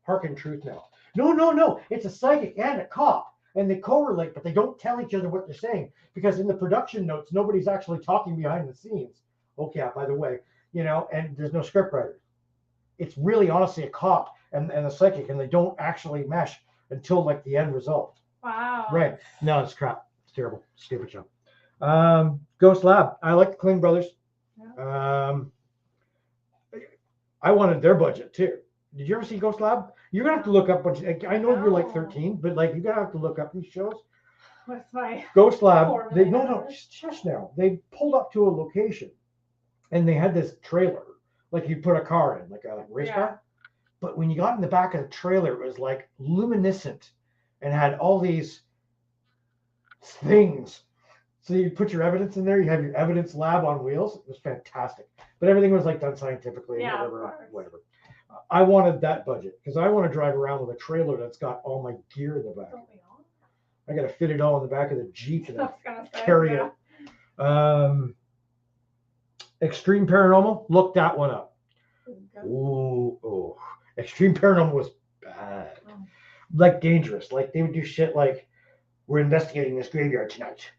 Harkin Truth now. No. It's a psychic and a cop, and they correlate, but they don't tell each other what they're saying because in the production notes, nobody's actually talking behind the scenes. Okay, by the way, and there's no script writer. It's really honestly a cop and a psychic, and they don't actually mesh until like the end result. Wow. Right. No, it's crap. It's terrible. Stupid show. Ghost Lab. I like the Kling brothers. Yeah. I wanted their budget too. Did you ever see Ghost Lab? You're gonna have to look up. I know you're like 13, but like you gotta have to look up these shows. What's my Ghost Lab. $4 They million? no, shush now. They pulled up to a location, and they had this trailer, like you put a car in, like a race car. But when you got in the back of the trailer, it was like luminescent, and had all these things. So you put your evidence in there. You have your evidence lab on wheels. It was fantastic, but everything was like done scientifically. Yeah, And of course. whatever. I wanted that budget because I want to drive around with a trailer that's got all my gear in the back. Don't we all? I got to fit it all in the back of the Jeep and I was gonna say, carry yeah. it. Extreme Paranormal. Look that one up. Good. Ooh. Extreme Paranormal was bad. Oh. Like dangerous. Like they would do shit like, we're investigating this graveyard tonight.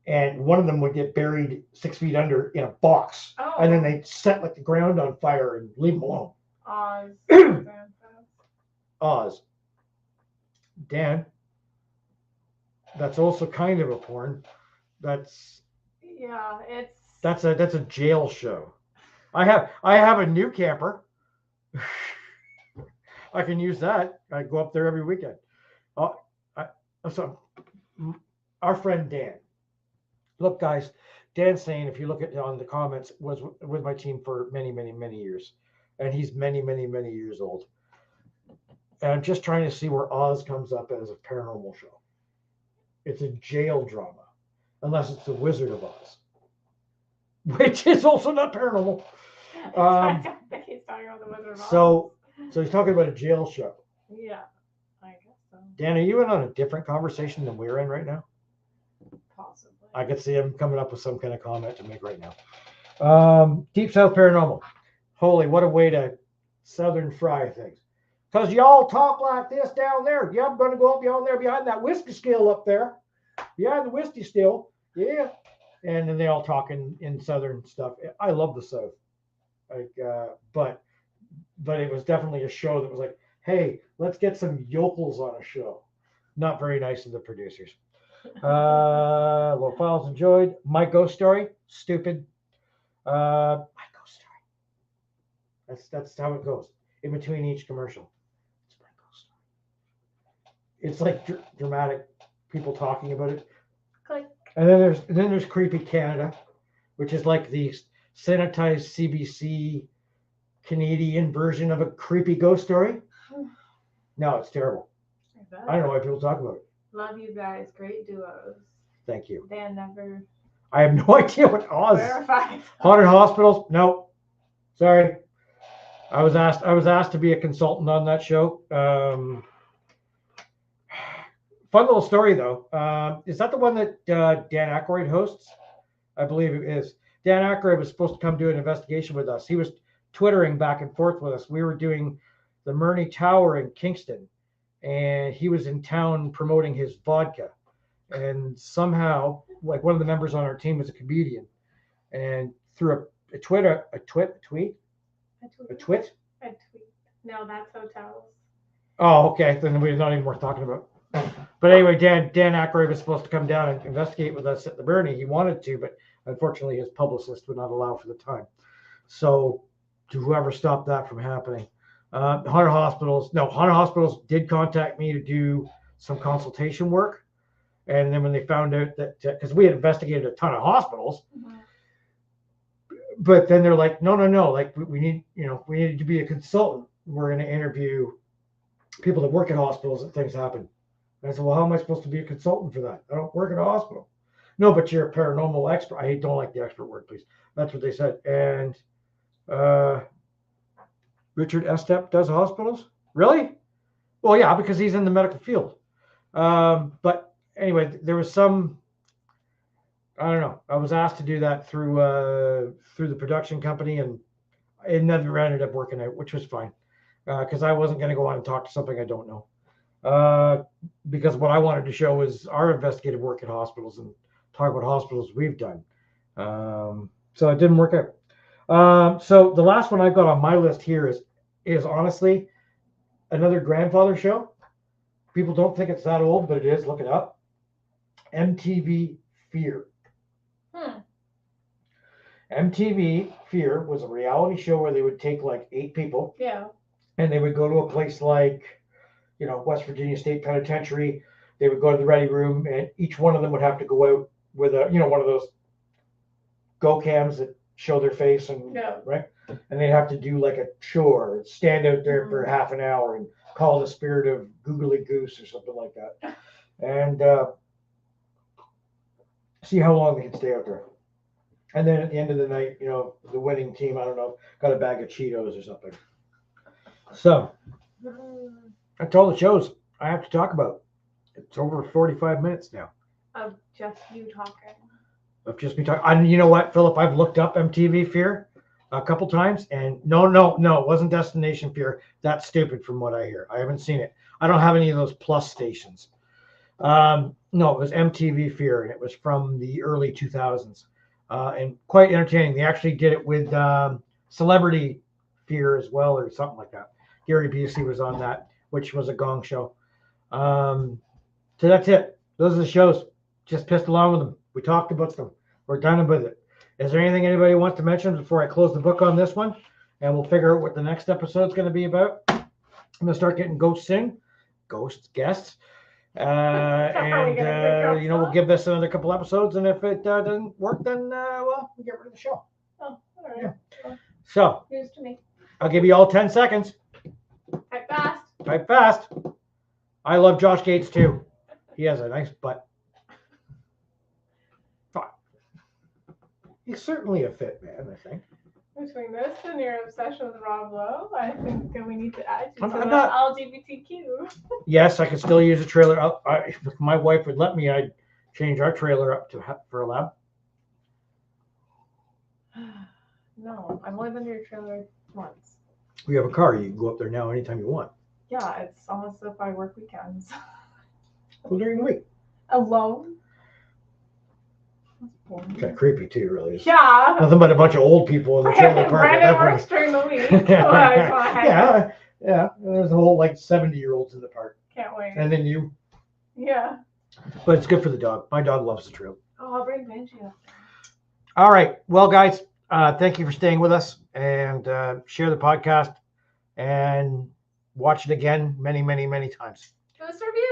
And one of them would get buried 6 feet under in a box. Oh. And then they'd set like the ground on fire and leave them alone. Oz. Oz. Dan. That's also kind of a porn. That's a jail show. I have a new camper. I can use that. I go up there every weekend. So our friend Dan. Look, guys, Dan's saying, if you look at on the comments, was with my team for many, many, many years. And he's many, many, many years old. And I'm just trying to see where Oz comes up as a paranormal show. It's a jail drama, unless it's the Wizard of Oz, which is also not paranormal. I don't think he's talking about the Wizard of Oz. So he's talking about a jail show. Yeah, I guess so. Dan, are you in on a different conversation than we're in right now? Possibly. I could see him coming up with some kind of comment to make right now. Deep South Paranormal. Holy, what a way to Southern fry things. Because y'all talk like this down there. Yeah, I'm going to go up down there behind that whiskey still up there. Behind the whiskey still. Yeah. And then they all talk in Southern stuff. I love the South. Like, but it was definitely a show that was like, hey, let's get some yokels on a show. Not very nice of the producers. Low Files enjoyed. My Ghost Story, stupid. My Ghost Story. That's how it goes. In between each commercial, it's My Ghost Story. It's like dramatic people talking about it. Click. And then there's Creepy Canada, which is like the sanitized CBC Canadian version of a creepy ghost story. No, it's terrible. I don't know why people talk about it. Love you guys. Great duos. Thank you. Dan never I have no idea what Oz. verified. Haunted hospitals? No. Sorry. I was asked to be a consultant on that show. Fun little story though. Is that the one that Dan Aykroyd hosts? I believe it is. Dan Aykroyd was supposed to come do an investigation with us. He was twittering back and forth with us. We were doing the Murney Tower in Kingston, and he was in town promoting his vodka. And somehow, like one of the members on our team was a comedian, and through a tweet. No, that's hotels. Oh, okay. Then we're not even worth talking about. But anyway, Dan Aykroyd was supposed to come down and investigate with us at the Murney. He wanted to, but unfortunately his publicist would not allow for the time. So to whoever stopped that from happening. Haunted Hospitals did contact me to do some consultation work. And then when they found out that, because we had investigated a ton of hospitals, but then they're like, no, like we needed to be a consultant. We're going to interview people that work at hospitals and things happen. And I said, well, how am I supposed to be a consultant for that? I don't work at a hospital. No, but you're a paranormal expert. I don't like the expert word, please. That's what they said. And Richard Estep does hospitals? Really? Well, yeah, because he's in the medical field. But anyway, there was some, I don't know. I was asked to do that through the production company, and it never ended up working out, which was fine. Because I wasn't going to go on and talk to something I don't know. Because what I wanted to show was our investigative work at hospitals and talk about hospitals we've done. So it didn't work out. So the last one I've got on my list here is honestly another grandfather show. People don't think it's that old, but it is. Look it up. MTV Fear. MTV Fear was a reality show where they would take like 8 people. Yeah. And they would go to a place like, West Virginia State Penitentiary. They would go to the ready room, and each one of them would have to go out with a, one of those go cams that show their face, and right. And they'd have to do like a chore, stand out there for half an hour and call the spirit of Googly Goose or something like that, and see how long they could stay out there. And then at the end of the night, the winning team, I don't know, got a bag of Cheetos or something. So that's all the shows I have to talk about. It's over 45 minutes now. Of just you talking. Of just me talking. And you know what, Philip? I've looked up MTV Fear a couple times, and no, it wasn't Destination Fear. That's stupid from what I hear. I haven't seen it. I don't have any of those plus stations. No, it was MTV Fear, and it was from the early 2000s. And quite entertaining. They actually did it with Celebrity Fear as well, or something like that. Gary Busey was on that, which was a gong show. So that's it. Those are the shows. Just pissed along with them. We talked about them. We're done with it. Is there anything anybody wants to mention before I close the book on this one? And we'll figure out what the next episode is going to be about. I'm going to start getting ghost guests. We'll give this another couple episodes. And if it doesn't work, then we'll get rid of the show. Oh, all right. Yeah. So News to me. I'll give you all 10 seconds. Type fast. Type fast. I love Josh Gates too. He has a nice butt. He's certainly a fit man, I think. Between this and your obsession with Rob Lowe, I think that we need to add you to I'm the not- LGBTQ. Yes, I could still use a trailer. If my wife would let me, I'd change our trailer up for a lab. No, I've only been to your trailer once. We have a car. You can go up there now anytime you want. Yeah, it's almost as if I work weekends. Go during the week. Alone? Kind of creepy too, really. Yeah. Nothing but a bunch of old people in the trailer park. at Brandon that point. works during the week. So I just wanna hang out. Yeah. There's a whole like 70-year-olds in the park, Can't wait. and then you. Yeah. But it's good for the dog. My dog loves the trail. Oh, I'll bring Benji up. All right. Well, guys, thank you for staying with us, and share the podcast and watch it again many, many, many times. Give us a review.